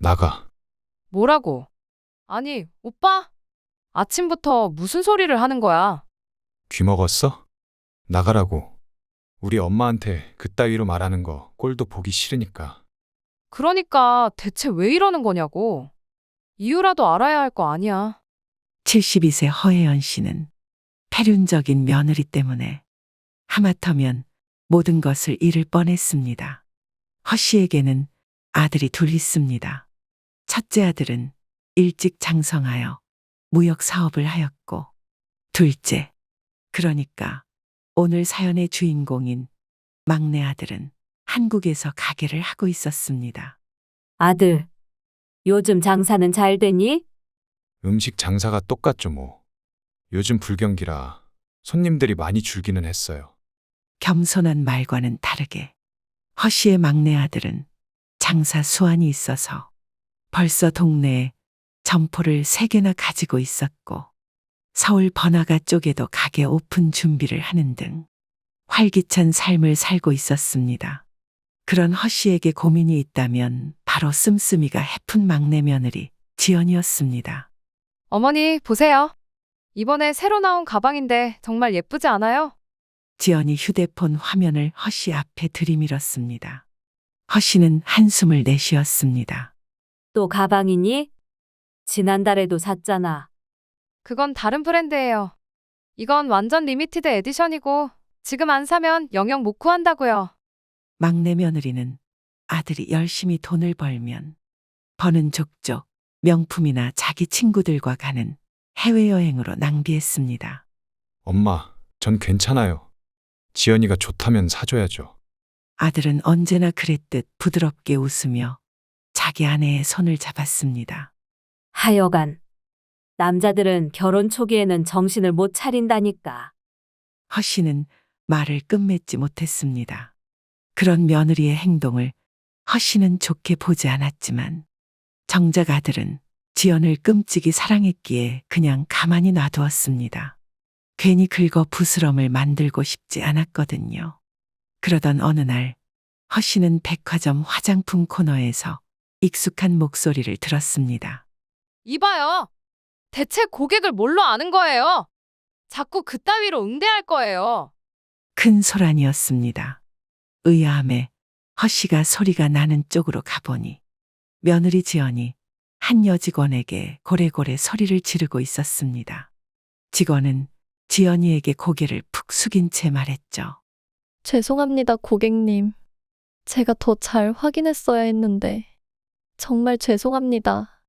나가. 뭐라고? 아니, 오빠? 아침부터 무슨 소리를 하는 거야? 귀 먹었어? 나가라고. 우리 엄마한테 그따위로 말하는 거 꼴도 보기 싫으니까. 그러니까 대체 왜 이러는 거냐고. 이유라도 알아야 할 거 아니야. 72세 허혜연 씨는 패륜적인 며느리 때문에 하마터면 모든 것을 잃을 뻔했습니다. 허 씨에게는 아들이 둘 있습니다. 첫째 아들은 일찍 장성하여 무역 사업을 하였고, 둘째, 그러니까 오늘 사연의 주인공인 막내 아들은 한국에서 가게를 하고 있었습니다. 아들, 요즘 장사는 잘 되니? 음식 장사가 똑같죠 뭐. 요즘 불경기라 손님들이 많이 줄기는 했어요. 겸손한 말과는 다르게 허 씨의 막내 아들은 장사 수완이 있어서 벌써 동네에 점포를 3개나 가지고 있었고, 서울 번화가 쪽에도 가게 오픈 준비를 하는 등 활기찬 삶을 살고 있었습니다. 그런 허 씨에게 고민이 있다면 바로 씀씀이가 해픈 막내 며느리 지연이었습니다. 어머니, 보세요. 이번에 새로 나온 가방인데 정말 예쁘지 않아요? 지연이 휴대폰 화면을 허 씨 앞에 들이밀었습니다. 허 씨는 한숨을 내쉬었습니다. 또 가방이니? 지난달에도 샀잖아. 그건 다른 브랜드예요. 이건 완전 리미티드 에디션이고 지금 안 사면 영영 못 구한다고요. 막내 며느리는 아들이 열심히 돈을 벌면 버는 족족 명품이나 자기 친구들과 가는 해외여행으로 낭비했습니다. 엄마, 전 괜찮아요. 지연이가 좋다면 사줘야죠. 아들은 언제나 그랬듯 부드럽게 웃으며 자기 아내의 손을 잡았습니다. 하여간 남자들은 결혼 초기에는 정신을 못 차린다니까. 허 씨는 말을 끝맺지 못했습니다. 그런 며느리의 행동을 허 씨는 좋게 보지 않았지만 정작 아들은 지연을 끔찍이 사랑했기에 그냥 가만히 놔두었습니다. 괜히 긁어 부스럼을 만들고 싶지 않았거든요. 그러던 어느 날 허 씨는 백화점 화장품 코너에서 익숙한 목소리를 들었습니다. 이봐요. 대체 고객을 뭘로 아는 거예요? 자꾸 그따위로 응대할 거예요. 큰 소란이었습니다. 의아함에 허 씨가 소리가 나는 쪽으로 가보니 며느리 지연이 한 여직원에게 고래고래 소리를 지르고 있었습니다. 직원은 지연이에게 고개를 푹 숙인 채 말했죠. 죄송합니다, 고객님. 제가 더 잘 확인했어야 했는데. 정말 죄송합니다.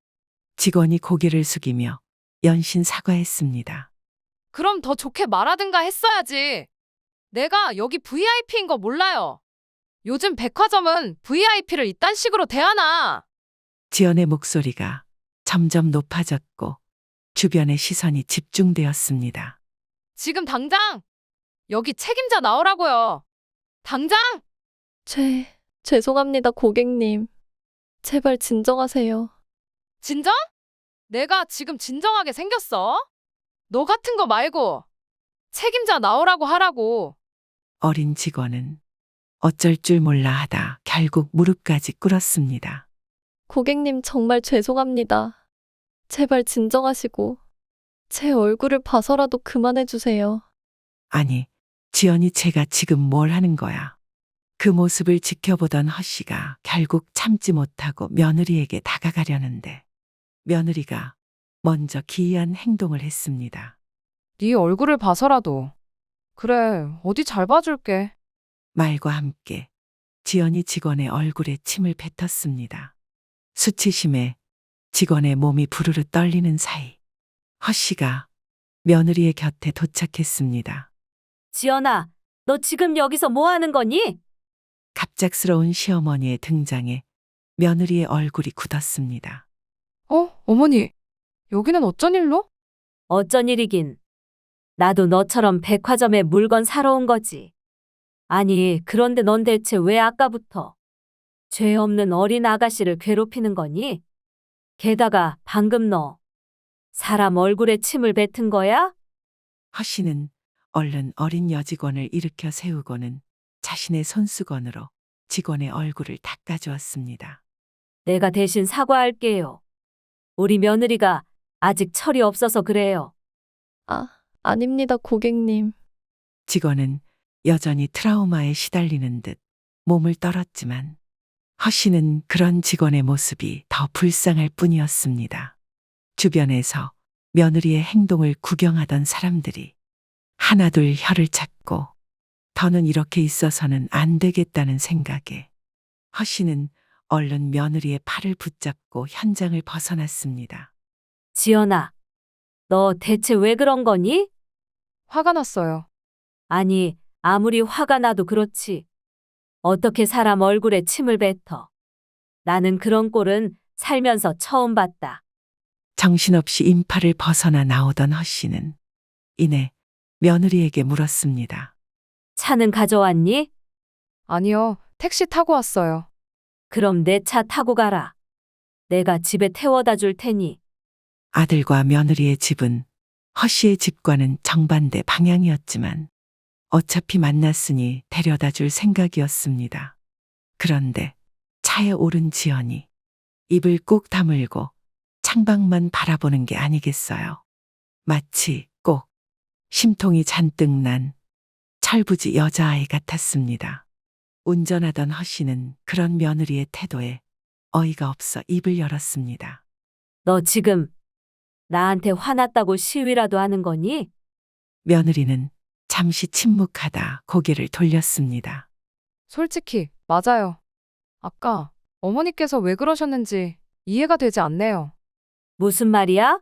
직원이 고개를 숙이며 연신 사과했습니다. 그럼 더 좋게 말하든가 했어야지. 내가 여기 VIP인 거 몰라요. 요즘 백화점은 VIP를 이딴 식으로 대하나? 지연의 목소리가 점점 높아졌고 주변의 시선이 집중되었습니다. 지금 당장 여기 책임자 나오라고요. 당장! 죄송합니다, 고객님. 제발 진정하세요. 진정? 내가 지금 진정하게 생겼어? 너 같은 거 말고 책임자 나오라고 하라고. 어린 직원은 어쩔 줄 몰라 하다 결국 무릎까지 꿇었습니다. 고객님 정말 죄송합니다. 제발 진정하시고 제 얼굴을 봐서라도 그만해주세요. 아니, 지연이 제가 지금 뭘 하는 거야? 그 모습을 지켜보던 허 씨가 결국 참지 못하고 며느리에게 다가가려는데 며느리가 먼저 기이한 행동을 했습니다. 네 얼굴을 봐서라도. 그래, 어디 잘 봐줄게. 말과 함께 지연이 직원의 얼굴에 침을 뱉었습니다. 수치심에 직원의 몸이 부르르 떨리는 사이 허 씨가 며느리의 곁에 도착했습니다. 지연아, 너 지금 여기서 뭐 하는 거니? 갑작스러운 시어머니의 등장에 며느리의 얼굴이 굳었습니다. 어머니, 여기는 어쩐 일로? 어쩐 일이긴. 나도 너처럼 백화점에 물건 사러 온 거지. 아니, 그런데 넌 대체 왜 아까부터 죄 없는 어린 아가씨를 괴롭히는 거니? 게다가 방금 너 사람 얼굴에 침을 뱉은 거야? 허 씨는 얼른 어린 여직원을 일으켜 세우고는 자신의 손수건으로 직원의 얼굴을 닦아주었습니다. 내가 대신 사과할게요. 우리 며느리가 아직 철이 없어서 그래요. 아닙니다, 고객님. 직원은 여전히 트라우마에 시달리는 듯 몸을 떨었지만 허 씨는 그런 직원의 모습이 더 불쌍할 뿐이었습니다. 주변에서 며느리의 행동을 구경하던 사람들이 하나둘 혀를 찾고 더는 이렇게 있어서는 안 되겠다는 생각에 허 씨는 얼른 며느리의 팔을 붙잡고 현장을 벗어났습니다. 지연아, 너 대체 왜 그런 거니? 화가 났어요. 아니, 아무리 화가 나도 그렇지. 어떻게 사람 얼굴에 침을 뱉어. 나는 그런 꼴은 살면서 처음 봤다. 정신없이 인파를 벗어나 나오던 허 씨는 이내 며느리에게 물었습니다. 차는 가져왔니? 아니요, 택시 타고 왔어요. 그럼 내 차 타고 가라. 내가 집에 태워다 줄 테니. 아들과 며느리의 집은 허 씨의 집과는 정반대 방향이었지만 어차피 만났으니 데려다 줄 생각이었습니다. 그런데 차에 오른 지연이 입을 꼭 다물고 창밖만 바라보는 게 아니겠어요. 마치 꼭 심통이 잔뜩 난 철부지 여자아이 같았습니다. 운전하던 허 씨는 그런 며느리의 태도에 어이가 없어 입을 열었습니다. 너 지금 나한테 화났다고 시위라도 하는 거니? 며느리는 잠시 침묵하다 고개를 돌렸습니다. 솔직히, 맞아요. 아까 어머니께서 왜 그러셨는지 이해가 되지 않네요. 무슨 말이야?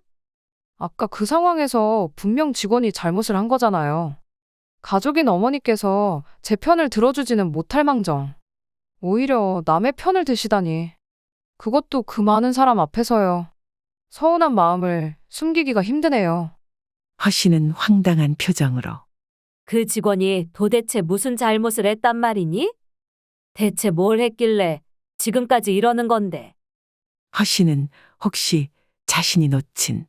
아까 그 상황에서 분명 직원이 잘못을 한 거잖아요. 가족인 어머니께서 제 편을 들어주지는 못할 망정. 오히려 남의 편을 드시다니. 그것도 그 많은 사람 앞에서요. 서운한 마음을 숨기기가 힘드네요. 허 씨는 황당한 표정으로 그 직원이 도대체 무슨 잘못을 했단 말이니? 대체 뭘 했길래 지금까지 이러는 건데? 허 씨는 혹시 자신이 놓친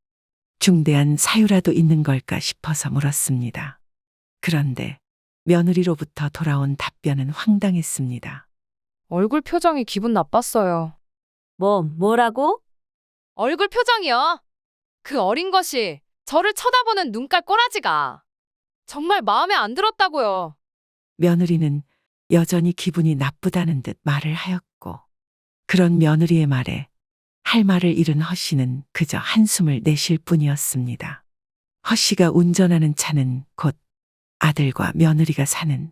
중대한 사유라도 있는 걸까 싶어서 물었습니다. 그런데 며느리로부터 돌아온 답변은 황당했습니다. 얼굴 표정이 기분 나빴어요. 뭐라고? 얼굴 표정이요? 그 어린 것이 저를 쳐다보는 눈깔 꼬라지가 정말 마음에 안 들었다고요. 며느리는 여전히 기분이 나쁘다는 듯 말을 하였고 그런 며느리의 말에 할 말을 잃은 허 씨는 그저 한숨을 내쉴 뿐이었습니다. 허 씨가 운전하는 차는 곧 아들과 며느리가 사는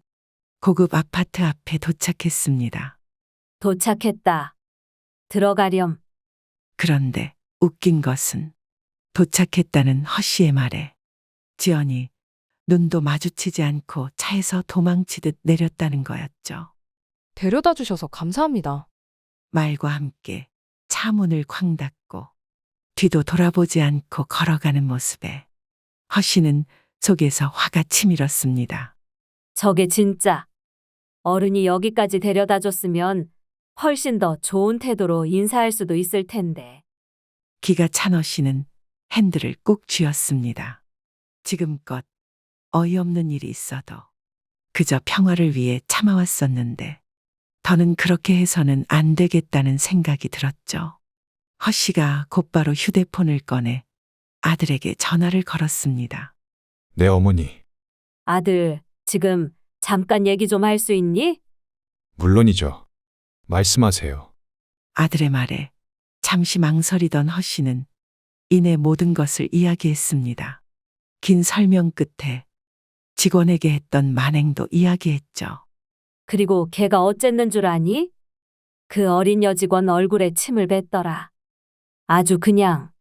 고급 아파트 앞에 도착했습니다. 도착했다. 들어가렴. 그런데 웃긴 것은 도착했다는 허 씨의 말에 지연이 눈도 마주치지 않고 차에서 도망치듯 내렸다는 거였죠. 데려다 주셔서 감사합니다. 말과 함께 차 문을 쾅 닫고 뒤도 돌아보지 않고 걸어가는 모습에 허 씨는 속에서 화가 치밀었습니다. 저게 진짜 어른이 여기까지 데려다 줬으면 훨씬 더 좋은 태도로 인사할 수도 있을 텐데. 기가 찬 허 씨는 핸들을 꾹 쥐었습니다. 지금껏 어이없는 일이 있어도 그저 평화를 위해 참아왔었는데 더는 그렇게 해서는 안 되겠다는 생각이 들었죠. 허 씨가 곧바로 휴대폰을 꺼내 아들에게 전화를 걸었습니다. 네, 어머니. 아들, 지금 잠깐 얘기 좀 할 수 있니? 물론이죠. 말씀하세요. 아들의 말에 잠시 망설이던 허 씨는 이내 모든 것을 이야기했습니다. 긴 설명 끝에 직원에게 했던 만행도 이야기했죠. 그리고 걔가 어쨌는 줄 아니? 그 어린 여직원 얼굴에 침을 뱉더라. 아주 그냥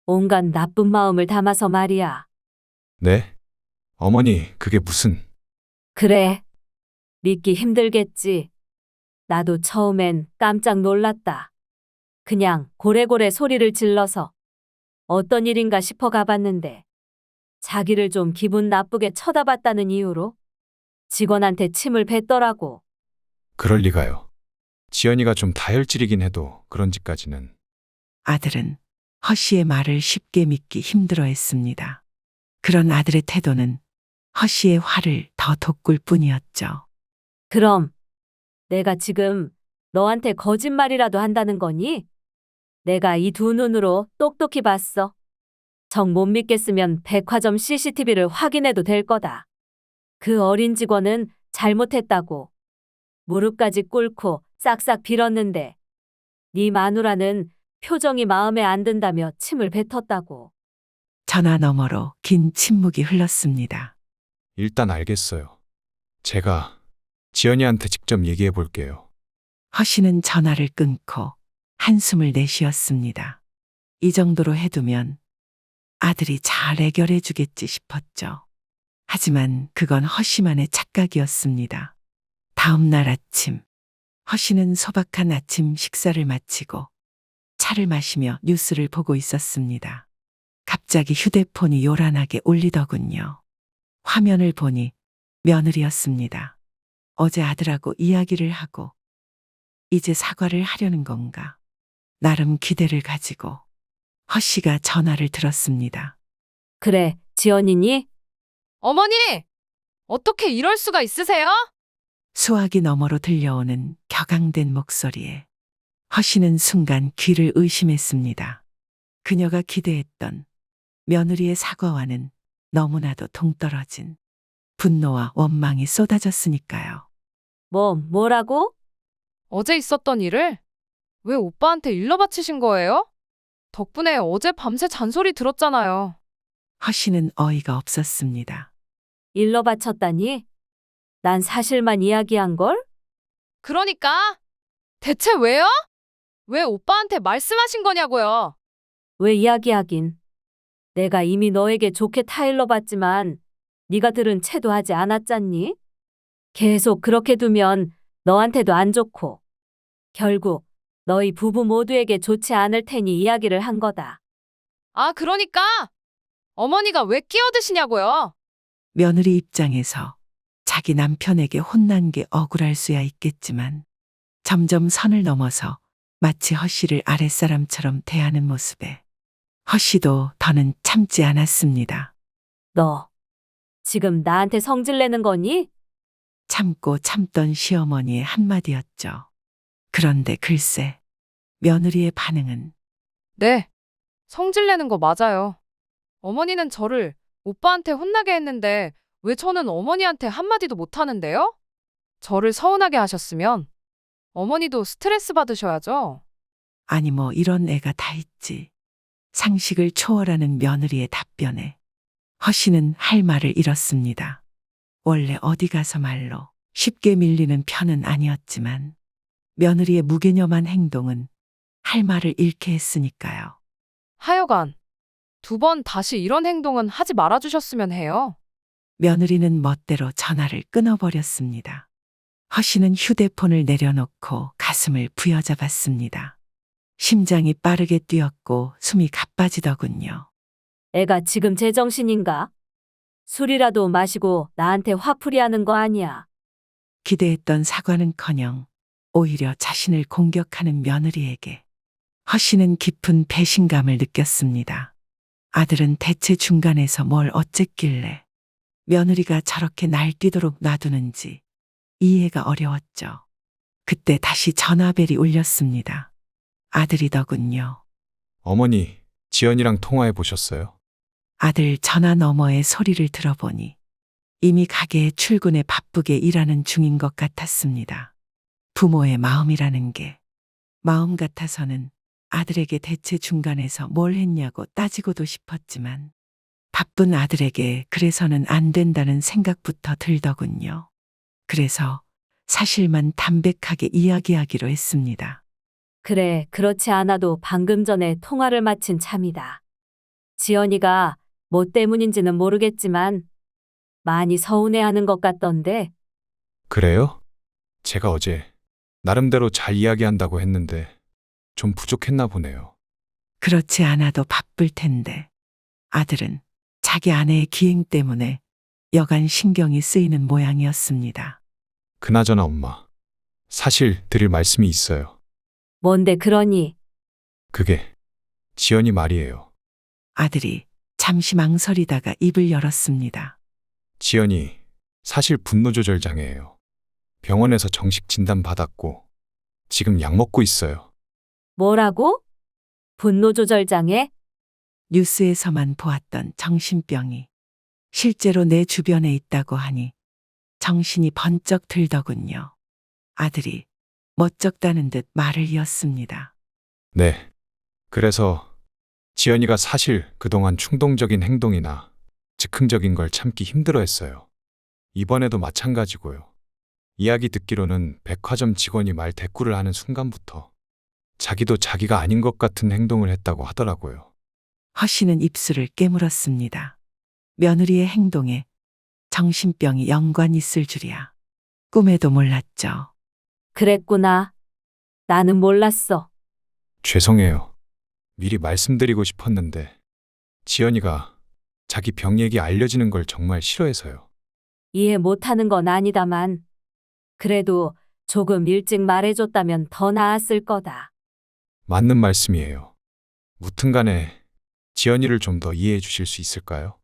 온갖 나쁜 마음을 담아서 말이야. 네? 어머니, 그게 무슨... 그래. 믿기 힘들겠지. 나도 처음엔 깜짝 놀랐다. 그냥 고래고래 소리를 질러서 어떤 일인가 싶어 가봤는데 자기를 좀 기분 나쁘게 쳐다봤다는 이유로 직원한테 침을 뱉더라고. 그럴 리가요. 지연이가 좀 다혈질이긴 해도 그런 짓까지는... 아들은 허 씨의 말을 쉽게 믿기 힘들어했습니다. 그런 아들의 태도는 허 씨의 화를 더 돋굴 뿐이었죠. 그럼 내가 지금 너한테 거짓말이라도 한다는 거니? 내가 이 두 눈으로 똑똑히 봤어. 정 못 믿겠으면 백화점 CCTV를 확인해도 될 거다. 그 어린 직원은 잘못했다고. 무릎까지 꿇고 싹싹 빌었는데 네 마누라는 표정이 마음에 안 든다며 침을 뱉었다고. 전화 너머로 긴 침묵이 흘렀습니다. 일단 알겠어요. 제가 지연이한테 직접 얘기해 볼게요. 허 씨는 전화를 끊고 한숨을 내쉬었습니다. 이 정도로 해두면 아들이 잘 해결해 주겠지 싶었죠. 하지만 그건 허 씨만의 착각이었습니다. 다음 날 아침, 허 씨는 소박한 아침 식사를 마치고 차를 마시며 뉴스를 보고 있었습니다. 갑자기 휴대폰이 요란하게 울리더군요. 화면을 보니 며느리였습니다. 어제 아들하고 이야기를 하고 이제 사과를 하려는 건가? 나름 기대를 가지고 허 씨가 전화를 들었습니다. 그래, 지연이니? 어머니! 어떻게 이럴 수가 있으세요? 수화기 너머로 들려오는 격앙된 목소리에 허 씨는 순간 귀를 의심했습니다. 그녀가 기대했던 며느리의 사과와는 너무나도 동떨어진 분노와 원망이 쏟아졌으니까요. 뭐라고? 어제 있었던 일을 왜 오빠한테 일러 바치신 거예요? 덕분에 어제 밤새 잔소리 들었잖아요. 허 씨는 어이가 없었습니다. 일러 바쳤다니? 난 사실만 이야기한 걸? 그러니까 대체 왜요? 왜 오빠한테 말씀하신 거냐고요? 왜 이야기하긴. 내가 이미 너에게 좋게 타일러 봤지만 네가 들은 채도 하지 않았잖니? 계속 그렇게 두면 너한테도 안 좋고 결국 너희 부부 모두에게 좋지 않을 테니 이야기를 한 거다. 아, 그러니까 어머니가 왜 끼어드시냐고요? 며느리 입장에서 자기 남편에게 혼난 게 억울할 수야 있겠지만 점점 선을 넘어서 마치 허 씨를 아랫사람처럼 대하는 모습에 허 씨도 더는 참지 않았습니다. 너 지금 나한테 성질내는 거니? 참고 참던 시어머니의 한마디였죠. 그런데 글쎄, 며느리의 반응은 네, 성질내는 거 맞아요. 어머니는 저를 오빠한테 혼나게 했는데 왜 저는 어머니한테 한마디도 못하는데요? 저를 서운하게 하셨으면 어머니도 스트레스 받으셔야죠. 아니 뭐 이런 애가 다 있지. 상식을 초월하는 며느리의 답변에 허 씨는 할 말을 잃었습니다. 원래 어디 가서 말로 쉽게 밀리는 편은 아니었지만 며느리의 무개념한 행동은 할 말을 잃게 했으니까요. 하여간 두 번 다시 이런 행동은 하지 말아주셨으면 해요. 며느리는 멋대로 전화를 끊어버렸습니다. 허 씨는 휴대폰을 내려놓고 가슴을 부여잡았습니다. 심장이 빠르게 뛰었고 숨이 가빠지더군요. 애가 지금 제정신인가? 술이라도 마시고 나한테 화풀이하는 거 아니야. 기대했던 사과는커녕 오히려 자신을 공격하는 며느리에게 허 씨는 깊은 배신감을 느꼈습니다. 아들은 대체 중간에서 뭘 어쨌길래 며느리가 저렇게 날뛰도록 놔두는지 이해가 어려웠죠. 그때 다시 전화벨이 울렸습니다. 아들이더군요. 어머니, 지연이랑 통화해 보셨어요? 아들 전화 너머의 소리를 들어보니 이미 가게에 출근에 바쁘게 일하는 중인 것 같았습니다. 부모의 마음이라는 게 마음 같아서는 아들에게 대체 중간에서 뭘 했냐고 따지고도 싶었지만 바쁜 아들에게 그래서는 안 된다는 생각부터 들더군요. 그래서 사실만 담백하게 이야기하기로 했습니다. 그래, 그렇지 않아도 방금 전에 통화를 마친 참이다. 지연이가 뭐 때문인지는 모르겠지만 많이 서운해하는 것 같던데. 그래요? 제가 어제 나름대로 잘 이야기한다고 했는데 좀 부족했나 보네요. 그렇지 않아도 바쁠 텐데 아들은 자기 아내의 기행 때문에 여간 신경이 쓰이는 모양이었습니다. 그나저나 엄마, 사실 드릴 말씀이 있어요. 뭔데 그러니? 그게 지연이 말이에요. 아들이 잠시 망설이다가 입을 열었습니다. 지연이 사실 분노 조절 장애예요. 병원에서 정식 진단 받았고 지금 약 먹고 있어요. 뭐라고? 분노 조절 장애? 뉴스에서만 보았던 정신병이 실제로 내 주변에 있다고 하니 정신이 번쩍 들더군요. 아들이 멋쩍다는 듯 말을 이었습니다. 네. 그래서 지연이가 사실 그동안 충동적인 행동이나 즉흥적인 걸 참기 힘들어 했어요. 이번에도 마찬가지고요. 이야기 듣기로는 백화점 직원이 말 대꾸를 하는 순간부터 자기도 자기가 아닌 것 같은 행동을 했다고 하더라고요. 허 씨는 입술을 깨물었습니다. 며느리의 행동에 정신병이 연관이 있을 줄이야. 꿈에도 몰랐죠. 그랬구나. 나는 몰랐어. 죄송해요. 미리 말씀드리고 싶었는데 지연이가 자기 병 얘기 알려지는 걸 정말 싫어해서요. 이해 못하는 건 아니다만. 그래도 조금 일찍 말해줬다면 더 나았을 거다. 맞는 말씀이에요. 무튼 간에 지연이를 좀 더 이해해 주실 수 있을까요?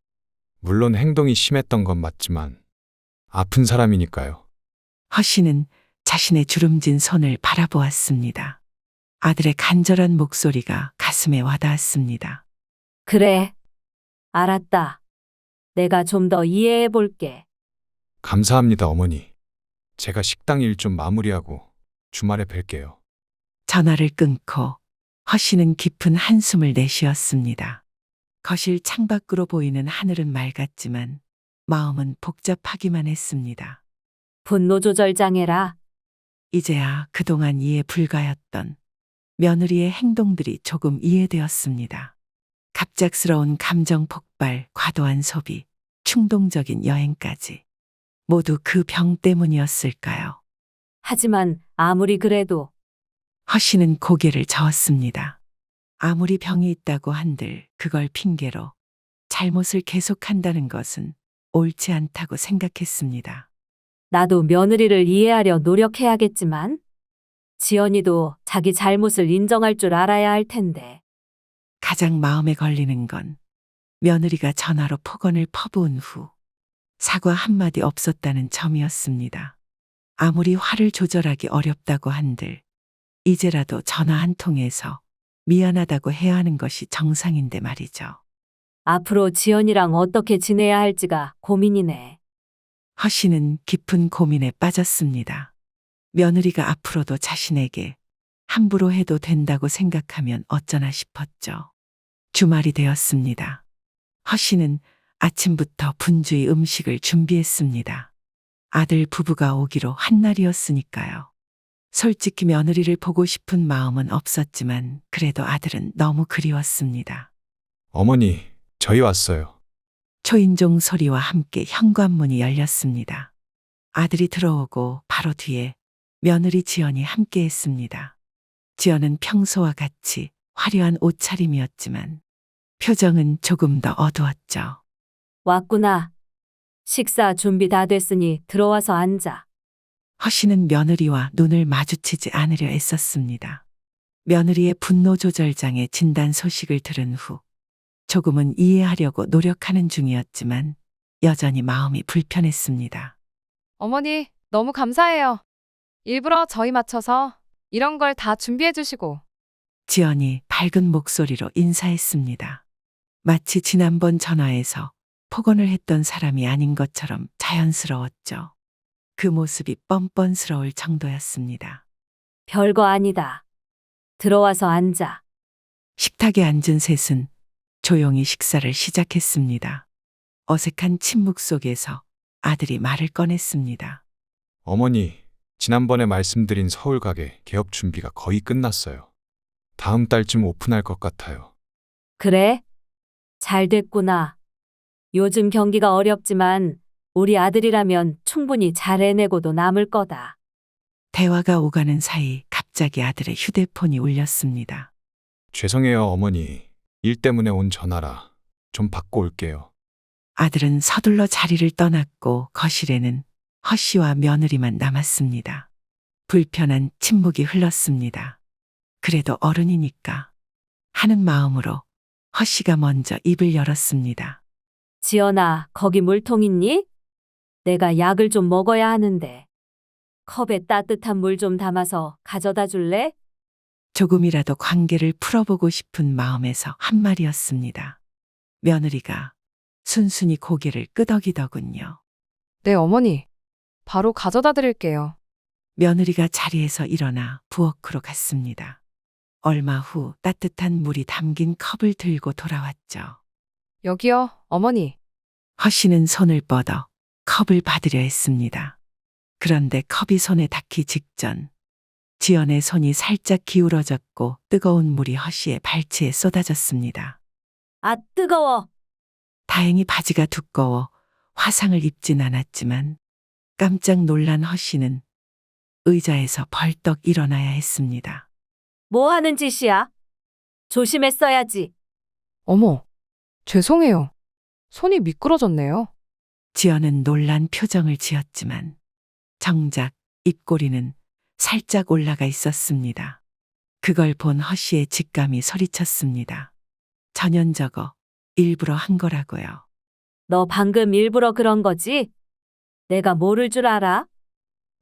물론 행동이 심했던 건 맞지만 아픈 사람이니까요. 허 씨는 자신의 주름진 손을 바라보았습니다. 아들의 간절한 목소리가 가슴에 와닿았습니다. 그래. 알았다. 내가 좀 더 이해해 볼게. 감사합니다, 어머니. 제가 식당 일 좀 마무리하고 주말에 뵐게요. 전화를 끊고 허 씨는 깊은 한숨을 내쉬었습니다. 거실 창밖으로 보이는 하늘은 맑았지만 마음은 복잡하기만 했습니다. 분노 조절 장애라. 이제야 그동안 이해 불가였던 며느리의 행동들이 조금 이해되었습니다. 갑작스러운 감정 폭발, 과도한 소비, 충동적인 여행까지 모두 그 병 때문이었을까요? 하지만 아무리 그래도 허 씨는 고개를 저었습니다. 아무리 병이 있다고 한들 그걸 핑계로 잘못을 계속한다는 것은 옳지 않다고 생각했습니다. 나도 며느리를 이해하려 노력해야겠지만 지연이도 자기 잘못을 인정할 줄 알아야 할 텐데. 가장 마음에 걸리는 건 며느리가 전화로 폭언을 퍼부은 후 사과 한마디 없었다는 점이었습니다. 아무리 화를 조절하기 어렵다고 한들 이제라도 전화 한 통에서 미안하다고 해야 하는 것이 정상인데 말이죠. 앞으로 지연이랑 어떻게 지내야 할지가 고민이네. 허 씨는 깊은 고민에 빠졌습니다. 며느리가 앞으로도 자신에게 함부로 해도 된다고 생각하면 어쩌나 싶었죠. 주말이 되었습니다. 허 씨는 아침부터 분주히 음식을 준비했습니다. 아들 부부가 오기로 한 날이었으니까요. 솔직히 며느리를 보고 싶은 마음은 없었지만 그래도 아들은 너무 그리웠습니다. 어머니, 저희 왔어요. 초인종 소리와 함께 현관문이 열렸습니다. 아들이 들어오고 바로 뒤에 며느리 지연이 함께 했습니다. 지연은 평소와 같이 화려한 옷차림이었지만 표정은 조금 더 어두웠죠. 왔구나. 식사 준비 다 됐으니 들어와서 앉아. 허 씨는 며느리와 눈을 마주치지 않으려 애썼습니다. 며느리의 분노 조절장애 진단 소식을 들은 후 조금은 이해하려고 노력하는 중이었지만 여전히 마음이 불편했습니다. 어머니, 너무 감사해요. 일부러 저희 맞춰서 이런 걸 다 준비해 주시고. 지연이 밝은 목소리로 인사했습니다. 마치 지난번 전화에서 폭언을 했던 사람이 아닌 것처럼 자연스러웠죠. 그 모습이 뻔뻔스러울 정도였습니다. 별거 아니다. 들어와서 앉아. 식탁에 앉은 셋은 조용히 식사를 시작했습니다. 어색한 침묵 속에서 아들이 말을 꺼냈습니다. 어머니, 지난번에 말씀드린 서울 가게 개업 준비가 거의 끝났어요. 다음 달쯤 오픈할 것 같아요. 그래? 잘 됐구나. 요즘 경기가 어렵지만 우리 아들이라면 충분히 잘 해내고도 남을 거다. 대화가 오가는 사이 갑자기 아들의 휴대폰이 울렸습니다. 죄송해요, 어머니. 일 때문에 온 전화라. 좀 받고 올게요. 아들은 서둘러 자리를 떠났고 거실에는 허 씨와 며느리만 남았습니다. 불편한 침묵이 흘렀습니다. 그래도 어른이니까 하는 마음으로 허 씨가 먼저 입을 열었습니다. 지연아, 거기 물통 있니? 내가 약을 좀 먹어야 하는데. 컵에 따뜻한 물 좀 담아서 가져다 줄래? 조금이라도 관계를 풀어보고 싶은 마음에서 한 말이었습니다. 며느리가 순순히 고개를 끄덕이더군요. 네, 어머니. 바로 가져다 드릴게요. 며느리가 자리에서 일어나 부엌으로 갔습니다. 얼마 후 따뜻한 물이 담긴 컵을 들고 돌아왔죠. 여기요, 어머니. 허씨는 손을 뻗어 컵을 받으려 했습니다. 그런데 컵이 손에 닿기 직전 지연의 손이 살짝 기울어졌고 뜨거운 물이 허씨의 발치에 쏟아졌습니다. 아, 뜨거워. 다행히 바지가 두꺼워 화상을 입진 않았지만 깜짝 놀란 허씨는 의자에서 벌떡 일어나야 했습니다. 뭐 하는 짓이야? 조심했어야지. 어머, 죄송해요. 손이 미끄러졌네요. 지연은 놀란 표정을 지었지만 정작 입꼬리는 살짝 올라가 있었습니다. 그걸 본 허씨의 직감이 소리쳤습니다. 전연저거 일부러 한 거라고요. 너 방금 일부러 그런 거지? 내가 모를 줄 알아?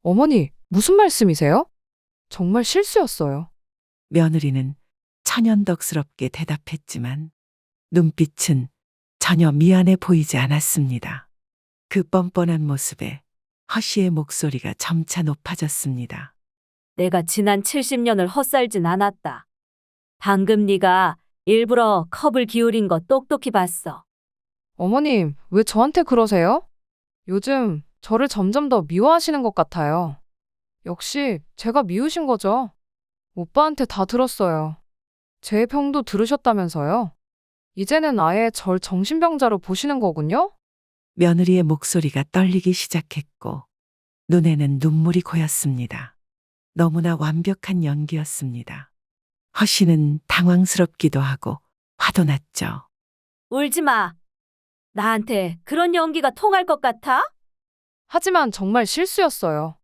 어머니, 무슨 말씀이세요? 정말 실수였어요. 며느리는 천연덕스럽게 대답했지만 눈빛은 전혀 미안해 보이지 않았습니다. 그 뻔뻔한 모습에 허씨의 목소리가 점차 높아졌습니다. 내가 지난 70년을 헛살진 않았다. 방금 네가 일부러 컵을 기울인 거 똑똑히 봤어. 어머님, 왜 저한테 그러세요? 요즘 저를 점점 더 미워하시는 것 같아요. 역시 제가 미우신 거죠? 오빠한테 다 들었어요. 제 평도 들으셨다면서요? 이제는 아예 절 정신병자로 보시는 거군요? 며느리의 목소리가 떨리기 시작했고 눈에는 눈물이 고였습니다. 너무나 완벽한 연기였습니다. 허씨는 당황스럽기도 하고 화도 났죠. 울지 마. 나한테 그런 연기가 통할 것 같아? 하지만 정말 실수였어요.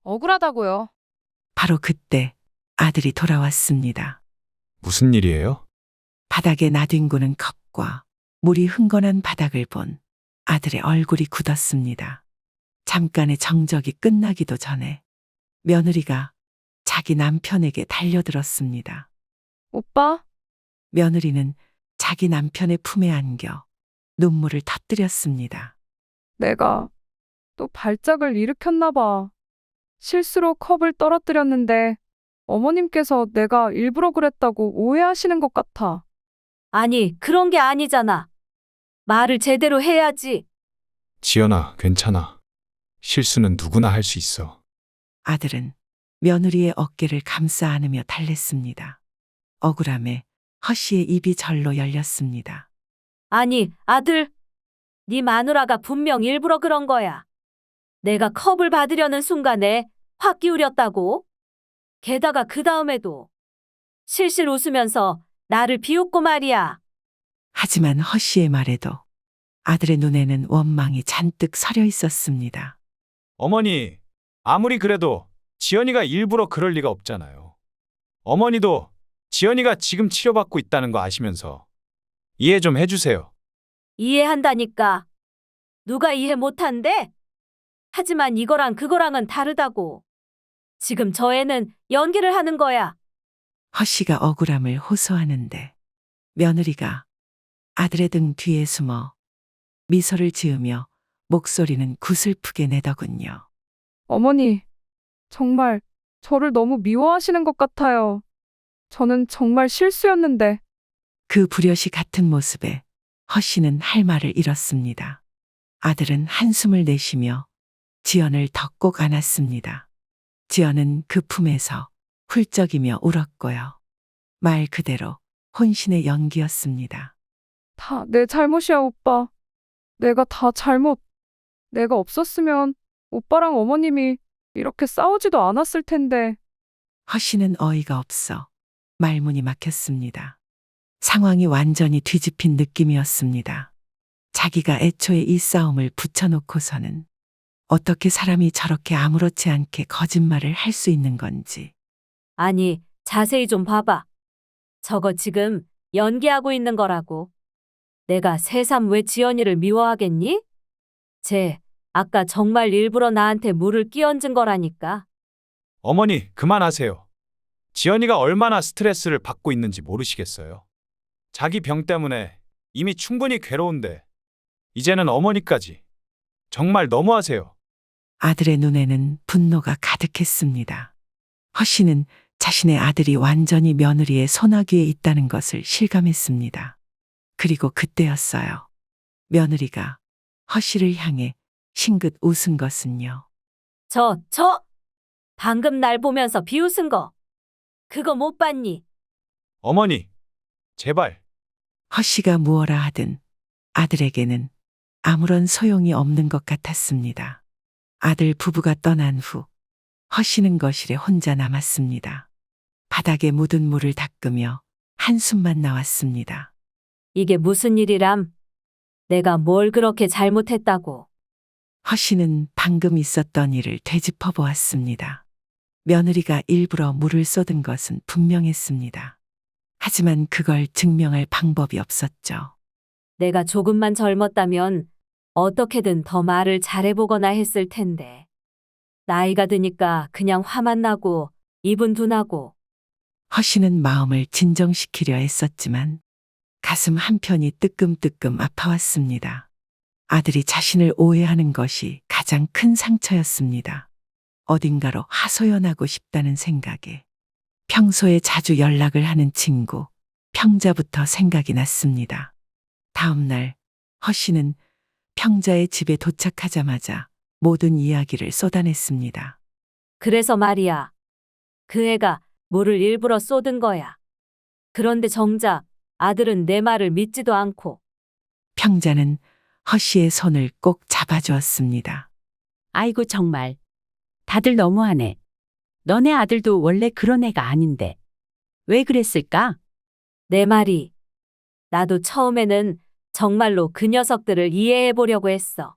억울하다고요. 바로 그때 아들이 돌아왔습니다. 무슨 일이에요? 바닥에 나뒹구는 컵과 물이 흥건한 바닥을 본 아들의 얼굴이 굳었습니다. 잠깐의 정적이 끝나기도 전에 며느리가 자기 남편에게 달려들었습니다. 오빠, 며느리는 자기 남편의 품에 안겨 눈물을 터뜨렸습니다. 내가 또 발작을 일으켰나 봐. 실수로 컵을 떨어뜨렸는데 어머님께서 내가 일부러 그랬다고 오해하시는 것 같아. 아니, 그런 게 아니잖아. 말을 제대로 해야지. 지연아, 괜찮아. 실수는 누구나 할 수 있어. 아들은 며느리의 어깨를 감싸 안으며 달랬습니다. 억울함에 허씨의 입이 절로 열렸습니다. 아니, 아들. 네 마누라가 분명 일부러 그런 거야. 내가 컵을 받으려는 순간에 확 기울였다고. 게다가 그 다음에도 실실 웃으면서 나를 비웃고 말이야. 하지만 허씨의 말에도 아들의 눈에는 원망이 잔뜩 서려 있었습니다. 어머니, 아무리 그래도 지연이가 일부러 그럴 리가 없잖아요. 어머니도 지연이가 지금 치료받고 있다는 거 아시면서 이해 좀 해주세요. 이해한다니까. 누가 이해 못한대? 하지만 이거랑 그거랑은 다르다고. 지금 저 애는 연기를 하는 거야. 허씨가 억울함을 호소하는데 며느리가 아들의 등 뒤에 숨어 미소를 지으며 목소리는 구슬프게 내더군요. 어머니, 정말 저를 너무 미워하시는 것 같아요. 저는 정말 실수였는데. 그 불효시 같은 모습에 허씨는 할 말을 잃었습니다. 아들은 한숨을 내쉬며 지연을 더 꼭 안았습니다. 지연은 그 품에서 훌쩍이며 울었고요. 말 그대로 혼신의 연기였습니다. 다 내 잘못이야, 오빠. 내가 다 잘못. 내가 없었으면 오빠랑 어머님이 이렇게 싸우지도 않았을 텐데. 허씨는 어이가 없어 말문이 막혔습니다. 상황이 완전히 뒤집힌 느낌이었습니다. 자기가 애초에 이 싸움을 붙여놓고서는 어떻게 사람이 저렇게 아무렇지 않게 거짓말을 할 수 있는 건지. 아니, 자세히 좀 봐봐. 저거 지금 연기하고 있는 거라고. 내가 새삼 왜 지연이를 미워하겠니? 쟤 아까 정말 일부러 나한테 물을 끼얹은 거라니까. 어머니, 그만하세요. 지연이가 얼마나 스트레스를 받고 있는지 모르시겠어요. 자기 병 때문에 이미 충분히 괴로운데 이제는 어머니까지. 정말 너무하세요. 아들의 눈에는 분노가 가득했습니다. 허 씨는 자신의 아들이 완전히 며느리의 소나기에 있다는 것을 실감했습니다. 그리고 그때였어요. 며느리가 허 씨를 향해 싱긋 웃은 것은요. 방금 날 보면서 비웃은 거. 그거 못 봤니? 어머니, 제발. 허 씨가 무엇라 하든 아들에게는 아무런 소용이 없는 것 같았습니다. 아들 부부가 떠난 후 허 씨는 거실에 혼자 남았습니다. 바닥에 묻은 물을 닦으며 한숨만 나왔습니다. 이게 무슨 일이람? 내가 뭘 그렇게 잘못했다고. 허 씨는 방금 있었던 일을 되짚어 보았습니다. 며느리가 일부러 물을 쏟은 것은 분명했습니다. 하지만 그걸 증명할 방법이 없었죠. 내가 조금만 젊었다면 어떻게든 더 말을 잘해보거나 했을 텐데. 나이가 드니까 그냥 화만 나고 입은 둔하고. 허 씨는 마음을 진정시키려 했었지만 가슴 한편이 뜨끔뜨끔 아파왔습니다. 아들이 자신을 오해하는 것이 가장 큰 상처였습니다. 어딘가로 하소연하고 싶다는 생각에 평소에 자주 연락을 하는 친구 평자부터 생각이 났습니다. 다음 날 허 씨는 평자의 집에 도착하자마자 모든 이야기를 쏟아냈습니다. 그래서 말이야. 그 애가 물을 일부러 쏟은 거야. 그런데 정작 아들은 내 말을 믿지도 않고. 평자는 허 씨의 손을 꼭 잡아주었습니다. 아이고 정말. 다들 너무하네. 너네 아들도 원래 그런 애가 아닌데. 왜 그랬을까? 내 말이. 나도 처음에는 정말로 그 녀석들을 이해해 보려고 했어.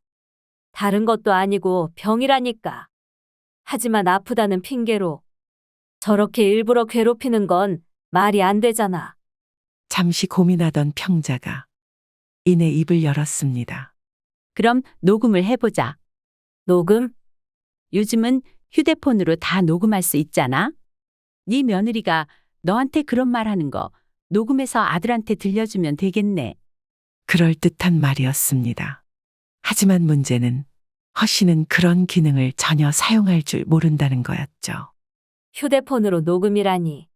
다른 것도 아니고 병이라니까. 하지만 아프다는 핑계로 저렇게 일부러 괴롭히는 건 말이 안 되잖아. 잠시 고민하던 평자가 이내 입을 열었습니다. 그럼 녹음을 해보자. 녹음? 요즘은 휴대폰으로 다 녹음할 수 있잖아. 네 며느리가 너한테 그런 말 하는 거 녹음해서 아들한테 들려주면 되겠네. 그럴듯한 말이었습니다. 하지만 문제는 허 씨는 그런 기능을 전혀 사용할 줄 모른다는 거였죠. 휴대폰으로 녹음이라니.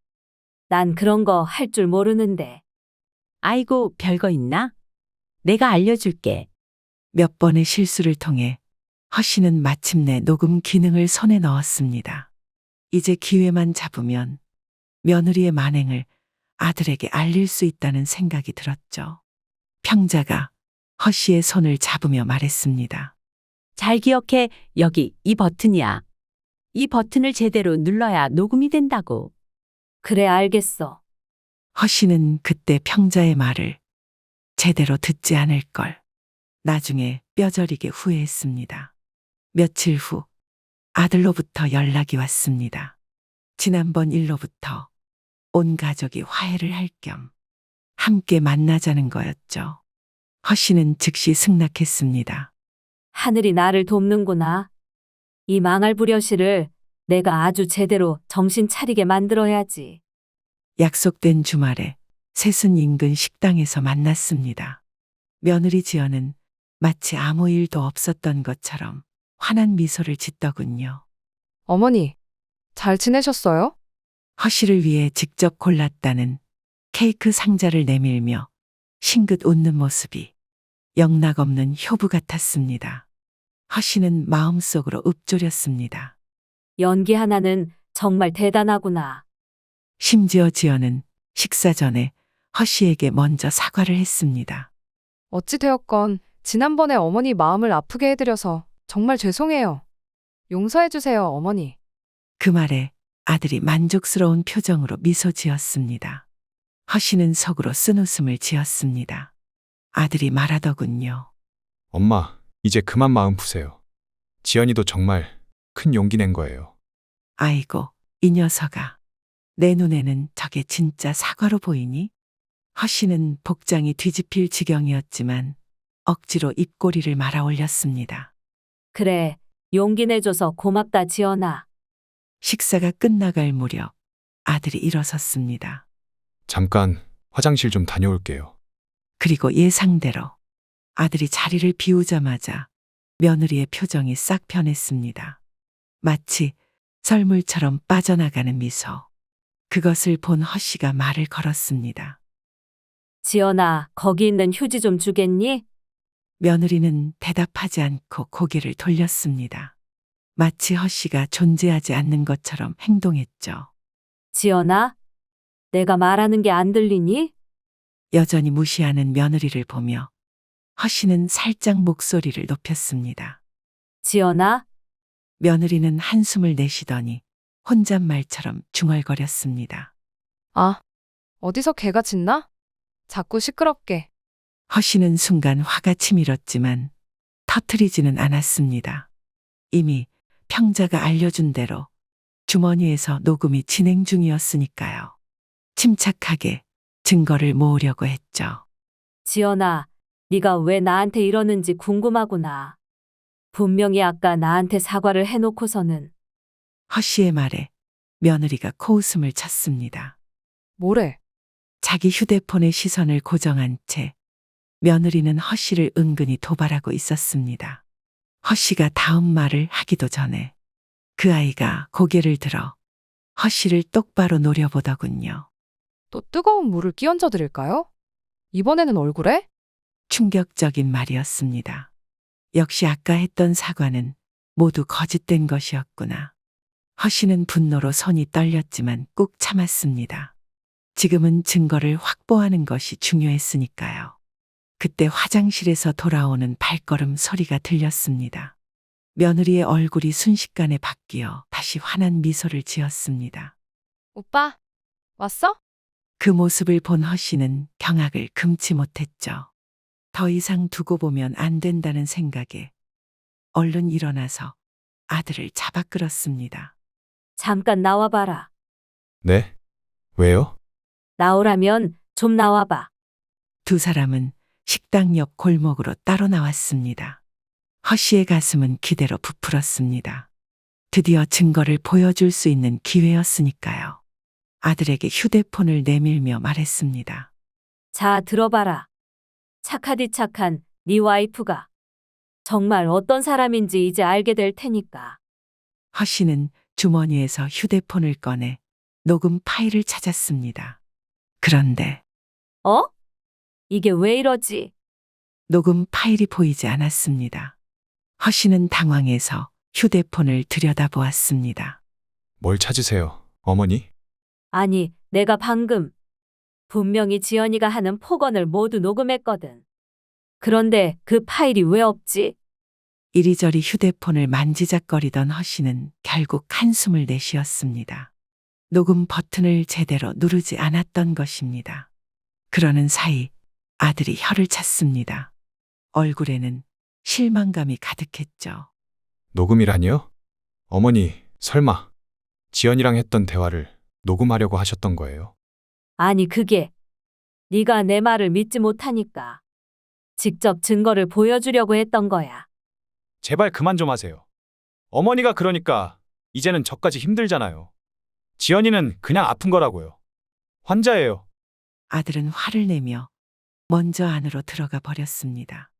난 그런 거 할 줄 모르는데. 아이고 별거 있나? 내가 알려줄게. 몇 번의 실수를 통해 허 씨는 마침내 녹음 기능을 손에 넣었습니다. 이제 기회만 잡으면 며느리의 만행을 아들에게 알릴 수 있다는 생각이 들었죠. 평자가 허 씨의 손을 잡으며 말했습니다. 잘 기억해. 여기 이 버튼이야. 이 버튼을 제대로 눌러야 녹음이 된다고. 그래, 알겠어. 허 씨는 그때 평자의 말을 제대로 듣지 않을 걸 나중에 뼈저리게 후회했습니다. 며칠 후 아들로부터 연락이 왔습니다. 지난번 일로부터 온 가족이 화해를 할 겸 함께 만나자는 거였죠. 허 씨는 즉시 승낙했습니다. 하늘이 나를 돕는구나. 이 망할 부려시를 내가 아주 제대로 정신 차리게 만들어야지. 약속된 주말에 셋은 인근 식당에서 만났습니다. 며느리 지연은 마치 아무 일도 없었던 것처럼 환한 미소를 짓더군요. 어머니, 잘 지내셨어요? 허 씨를 위해 직접 골랐다는 케이크 상자를 내밀며 싱긋 웃는 모습이 영락없는 효부 같았습니다. 허 씨는 마음속으로 읊조렸습니다. 연기 하나는 정말 대단하구나. 심지어 지연은 식사 전에 허 씨에게 먼저 사과를 했습니다. 어찌되었건 지난번에 어머니 마음을 아프게 해드려서 정말 죄송해요. 용서해주세요, 어머니. 그 말에 아들이 만족스러운 표정으로 미소 지었습니다. 허 씨는 속으로 쓴웃음을 지었습니다. 아들이 말하더군요. 엄마, 이제 그만 마음 푸세요. 지연이도 정말 큰 용기 낸 거예요. 아이고, 이 녀석아. 내 눈에는 저게 진짜 사과로 보이니? 허 씨는 복장이 뒤집힐 지경이었지만 억지로 입꼬리를 말아 올렸습니다. 그래, 용기 내줘서 고맙다, 지연아. 식사가 끝나갈 무렵 아들이 일어섰습니다. 잠깐 화장실 좀 다녀올게요. 그리고 예상대로 아들이 자리를 비우자마자 며느리의 표정이 싹 변했습니다. 마치 썰물처럼 빠져나가는 미소. 그것을 본 허씨가 말을 걸었습니다. 지연아, 거기 있는 휴지 좀 주겠니? 며느리는 대답하지 않고 고개를 돌렸습니다. 마치 허씨가 존재하지 않는 것처럼 행동했죠. 지연아, 내가 말하는 게 안 들리니? 여전히 무시하는 며느리를 보며 허씨는 살짝 목소리를 높였습니다. 지연아, 며느리는 한숨을 내쉬더니 혼잣말처럼 중얼거렸습니다. 아, 어디서 개가 짖나? 자꾸 시끄럽게. 허씨는 순간 화가 치밀었지만 터트리지는 않았습니다. 이미 평자가 알려준 대로 주머니에서 녹음이 진행 중이었으니까요. 침착하게 증거를 모으려고 했죠. 지연아, 네가 왜 나한테 이러는지 궁금하구나. 분명히 아까 나한테 사과를 해놓고서는. 허씨의 말에 며느리가 코웃음을 쳤습니다. 뭐래? 자기 휴대폰의 시선을 고정한 채 며느리는 허씨를 은근히 도발하고 있었습니다. 허씨가 다음 말을 하기도 전에 그 아이가 고개를 들어 허씨를 똑바로 노려보더군요. 또 뜨거운 물을 끼얹어 드릴까요? 이번에는 얼굴에? 충격적인 말이었습니다. 역시 아까 했던 사과는 모두 거짓된 것이었구나. 허씨는 분노로 손이 떨렸지만 꾹 참았습니다. 지금은 증거를 확보하는 것이 중요했으니까요. 그때 화장실에서 돌아오는 발걸음 소리가 들렸습니다. 며느리의 얼굴이 순식간에 바뀌어 다시 환한 미소를 지었습니다. 오빠, 왔어? 그 모습을 본 허씨는 경악을 금치 못했죠. 더 이상 두고 보면 안 된다는 생각에 얼른 일어나서 아들을 잡아 끌었습니다. 잠깐 나와봐라. 네? 왜요? 나오라면 좀 나와봐. 두 사람은 식당 옆 골목으로 따로 나왔습니다. 허씨의 가슴은 기대로 부풀었습니다. 드디어 증거를 보여줄 수 있는 기회였으니까요. 아들에게 휴대폰을 내밀며 말했습니다. 자, 들어봐라. 착하디 착한 네 와이프가 정말 어떤 사람인지 이제 알게 될 테니까. 허씨는 주머니에서 휴대폰을 꺼내 녹음 파일을 찾았습니다. 그런데 어? 이게 왜 이러지? 녹음 파일이 보이지 않았습니다. 허씨는 당황해서 휴대폰을 들여다보았습니다. 뭘 찾으세요, 어머니? 아니, 내가 방금 분명히 지연이가 하는 폭언을 모두 녹음했거든. 그런데 그 파일이 왜 없지? 이리저리 휴대폰을 만지작거리던 허씨는 결국 한숨을 내쉬었습니다. 녹음 버튼을 제대로 누르지 않았던 것입니다. 그러는 사이 아들이 혀를 찼습니다. 얼굴에는 실망감이 가득했죠. 녹음이라니요? 어머니, 설마 지연이랑 했던 대화를 녹음하려고 하셨던 거예요? 아니, 그게 네가 내 말을 믿지 못하니까 직접 증거를 보여주려고 했던 거야. 제발 그만 좀 하세요. 어머니가 그러니까 이제는 저까지 힘들잖아요. 지연이는 그냥 아픈 거라고요. 환자예요. 아들은 화를 내며 먼저 안으로 들어가 버렸습니다.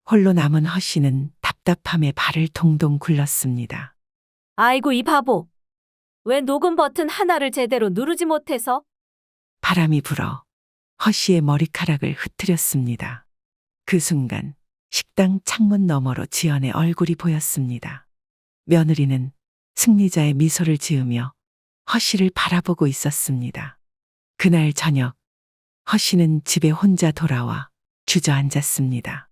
홀로 남은 허씨는 답답함에 발을 동동 굴렀습니다. 아이고, 이 바보. 왜 녹음 버튼 하나를 제대로 누르지 못해서? 바람이 불어 허씨의 머리카락을 흐트렸습니다. 그 순간 식당 창문 너머로 지연의 얼굴이 보였습니다. 며느리는 승리자의 미소를 지으며 허씨를 바라보고 있었습니다. 그날 저녁 허씨는 집에 혼자 돌아와 주저앉았습니다.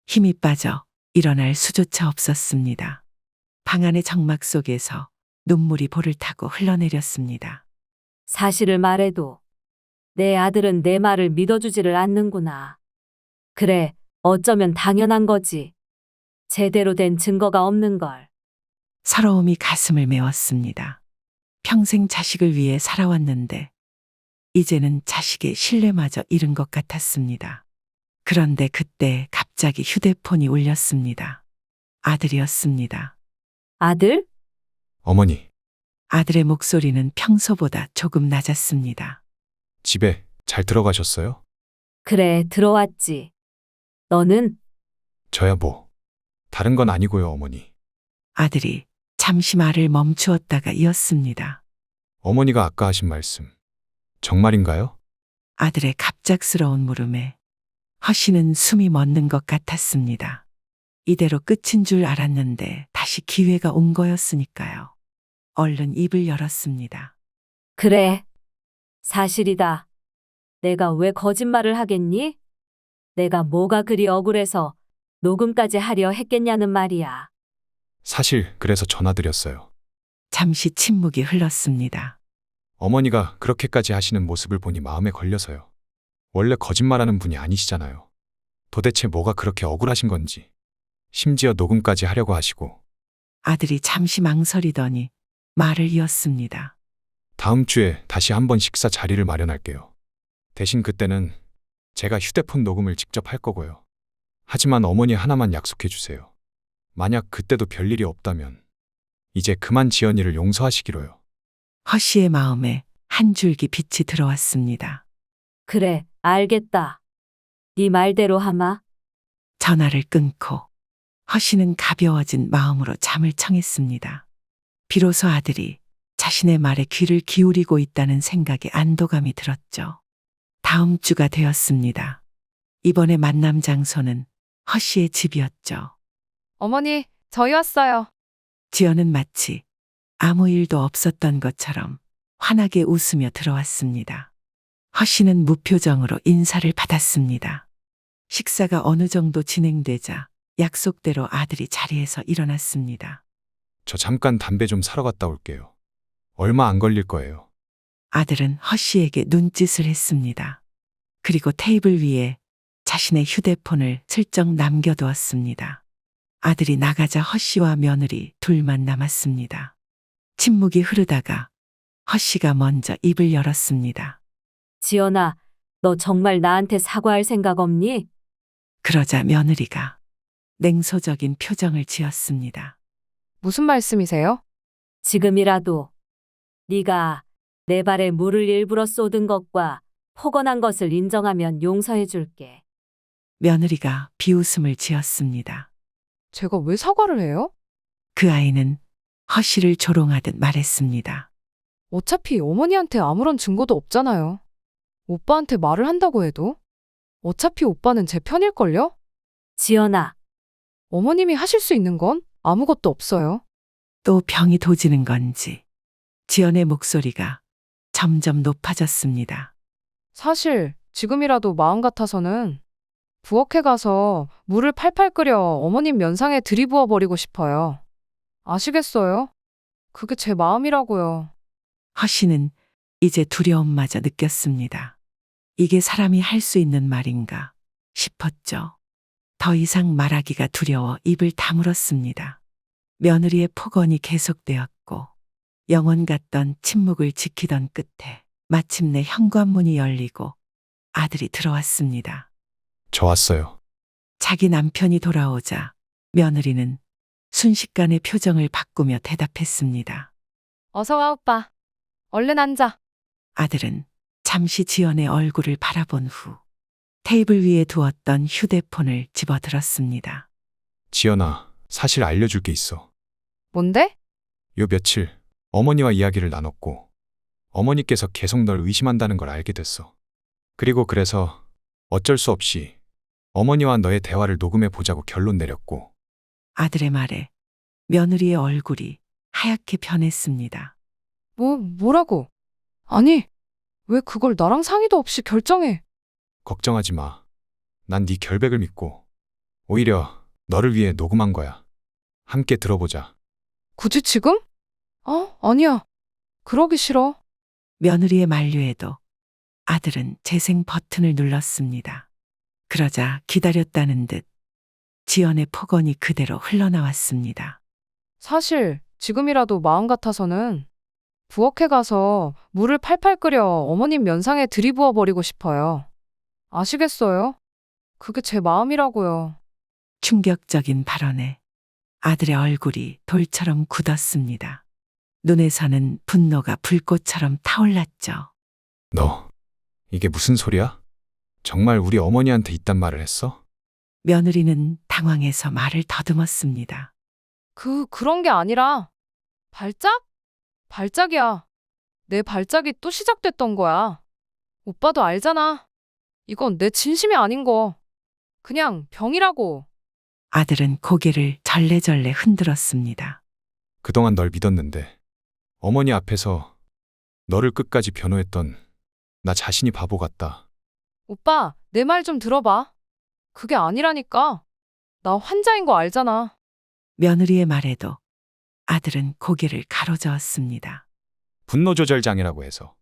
힘이 빠져 일어날 수조차 없었습니다. 방 안의 정막 속에서 눈물이 볼을 타고 흘러내렸습니다. 사실을 말해도 내 아들은 내 말을 믿어주지를 않는구나. 그래, 어쩌면 당연한 거지. 제대로 된 증거가 없는 걸. 서러움이 가슴을 메웠습니다. 평생 자식을 위해 살아왔는데 이제는 자식의 신뢰마저 잃은 것 같았습니다. 그런데 그때 갑자기 휴대폰이 울렸습니다. 아들이었습니다. 아들? 어머니, 아들의 목소리는 평소보다 조금 낮았습니다. 집에 잘 들어가셨어요? 그래, 들어왔지. 너는? 저야 뭐. 다른 건 아니고요, 어머니. 아들이 잠시 말을 멈추었다가 이었습니다. 어머니가 아까 하신 말씀. 정말인가요? 아들의 갑작스러운 물음에 허씨는 숨이 멎는 것 같았습니다. 이대로 끝인 줄 알았는데 다시 기회가 온 거였으니까요. 얼른 입을 열었습니다. 그래. 사실이다. 내가 왜 거짓말을 하겠니? 내가 뭐가 그리 억울해서 녹음까지 하려 했겠냐는 말이야. 사실 그래서 전화드렸어요. 잠시 침묵이 흘렀습니다. 어머니가 그렇게까지 하시는 모습을 보니 마음에 걸려서요. 원래 거짓말하는 분이 아니시잖아요. 도대체 뭐가 그렇게 억울하신 건지. 심지어 녹음까지 하려고 하시고. 아들이 잠시 망설이더니 말을 이었습니다. 다음 주에 다시 한번 식사 자리를 마련할게요. 대신 그때는 제가 휴대폰 녹음을 직접 할 거고요. 하지만 어머니 하나만 약속해 주세요. 만약 그때도 별일이 없다면 이제 그만 지연이를 용서하시기로요. 허씨의 마음에 한 줄기 빛이 들어왔습니다. 그래, 알겠다. 네 말대로 하마. 전화를 끊고 허씨는 가벼워진 마음으로 잠을 청했습니다. 비로소 아들이 자신의 말에 귀를 기울이고 있다는 생각에 안도감이 들었죠. 다음 주가 되었습니다. 이번에 만남 장소는 허씨의 집이었죠. 어머니, 저희 왔어요. 지연은 마치 아무 일도 없었던 것처럼 환하게 웃으며 들어왔습니다. 허씨는 무표정으로 인사를 받았습니다. 식사가 어느 정도 진행되자 약속대로 아들이 자리에서 일어났습니다. 저 잠깐 담배 좀 사러 갔다 올게요. 얼마 안 걸릴 거예요. 아들은 허씨에게 눈짓을 했습니다. 그리고 테이블 위에 자신의 휴대폰을 슬쩍 남겨두었습니다. 아들이 나가자 허씨와 며느리 둘만 남았습니다. 침묵이 흐르다가 허씨가 먼저 입을 열었습니다. 지연아, 너 정말 나한테 사과할 생각 없니? 그러자 며느리가 냉소적인 표정을 지었습니다. 무슨 말씀이세요? 지금이라도 네가 내 발에 물을 일부러 쏟은 것과 폭언한 것을 인정하면 용서해 줄게. 며느리가 비웃음을 지었습니다. 제가 왜 사과를 해요? 그 아이는 허씨를 조롱하듯 말했습니다. 어차피 어머니한테 아무런 증거도 없잖아요. 오빠한테 말을 한다고 해도 어차피 오빠는 제 편일걸요? 지연아, 어머님이 하실 수 있는 건 아무것도 없어요. 또 병이 도지는 건지 지연의 목소리가 점점 높아졌습니다. 사실 지금이라도 마음 같아서는 부엌에 가서 물을 팔팔 끓여 어머님 면상에 들이부어 버리고 싶어요. 아시겠어요? 그게 제 마음이라고요. 허씨는 이제 두려움마저 느꼈습니다. 이게 사람이 할 수 있는 말인가 싶었죠. 더 이상 말하기가 두려워 입을 다물었습니다. 며느리의 폭언이 계속되었고 영원 같던 침묵을 지키던 끝에 마침내 현관문이 열리고 아들이 들어왔습니다. 저 왔어요. 자기 남편이 돌아오자 며느리는 순식간에 표정을 바꾸며 대답했습니다. 어서 와, 오빠. 얼른 앉아. 아들은 잠시 지연의 얼굴을 바라본 후 테이블 위에 두었던 휴대폰을 집어들었습니다. 지연아, 사실 알려줄 게 있어. 뭔데? 요 며칠 어머니와 이야기를 나눴고 어머니께서 계속 널 의심한다는 걸 알게 됐어. 그리고 그래서 어쩔 수 없이 어머니와 너의 대화를 녹음해 보자고 결론 내렸고. 아들의 말에 며느리의 얼굴이 하얗게 변했습니다. 뭐라고? 아니, 왜 그걸 나랑 상의도 없이 결정해? 걱정하지 마. 난 네 결백을 믿고 오히려 너를 위해 녹음한 거야. 함께 들어보자. 굳이 지금? 아니야. 그러기 싫어. 며느리의 만류에도 아들은 재생 버튼을 눌렀습니다. 그러자 기다렸다는 듯 지연의 폭언이 그대로 흘러나왔습니다. 사실 지금이라도 마음 같아서는 부엌에 가서 물을 팔팔 끓여 어머님 면상에 들이부어 버리고 싶어요. 아시겠어요? 그게 제 마음이라고요. 충격적인 발언에 아들의 얼굴이 돌처럼 굳었습니다. 눈에서는 분노가 불꽃처럼 타올랐죠. 너, 이게 무슨 소리야? 정말 우리 어머니한테 이딴 말을 했어? 며느리는 당황해서 말을 더듬었습니다. 그런 게 아니라, 발작? 발작이야. 내 발작이 또 시작됐던 거야. 오빠도 알잖아. 이건 내 진심이 아닌 거. 그냥 병이라고. 아들은 고개를 절레절레 흔들었습니다. 그동안 널 믿었는데 어머니 앞에서 너를 끝까지 변호했던 나 자신이 바보 같다. 오빠, 내 말 좀 들어봐. 그게 아니라니까. 나 환자인 거 알잖아. 며느리의 말에도 아들은 고개를 가로저었습니다. 분노 조절 장애라고 해서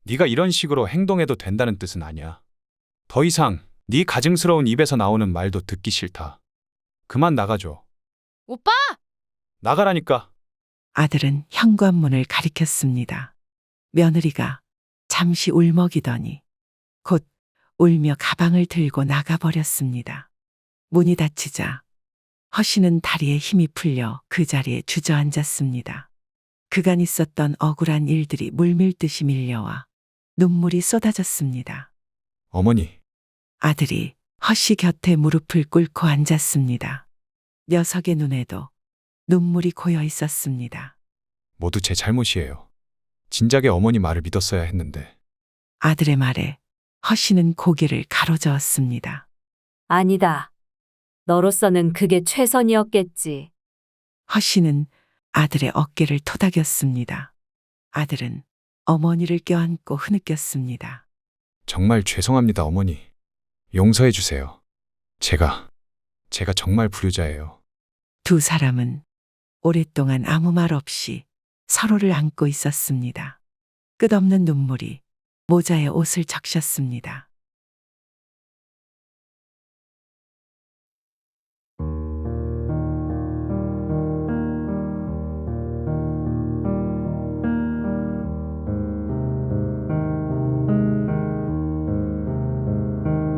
네가 이런 식으로 행동해도 된다는 뜻은 아니야. 더 이상 네 가증스러운 입에서 나오는 말도 듣기 싫다. 그만 나가줘. 오빠! 나가라니까. 아들은 현관문을 가리켰습니다. 며느리가 잠시 울먹이더니 곧 울며 가방을 들고 나가버렸습니다. 문이 닫히자 허씨는 다리에 힘이 풀려 그 자리에 주저앉았습니다. 그간 있었던 억울한 일들이 물밀듯이 밀려와 눈물이 쏟아졌습니다. 어머니, 아들이 허씨 곁에 무릎을 꿇고 앉았습니다. 녀석의 눈에도 눈물이 고여 있었습니다. 모두 제 잘못이에요. 진작에 어머니 말을 믿었어야 했는데. 아들의 말에 허씨는 고개를 가로저었습니다. 아니다. 너로서는 그게 최선이었겠지. 허씨는 아들의 어깨를 토닥였습니다. 아들은 어머니를 껴안고 흐느꼈습니다. 정말 죄송합니다, 어머니. 용서해 주세요. 제가 정말 불효자예요. 두 사람은 오랫동안 아무 말 없이 서로를 안고 있었습니다. 끝없는 눈물이 모자에 옷을 적셨습니다.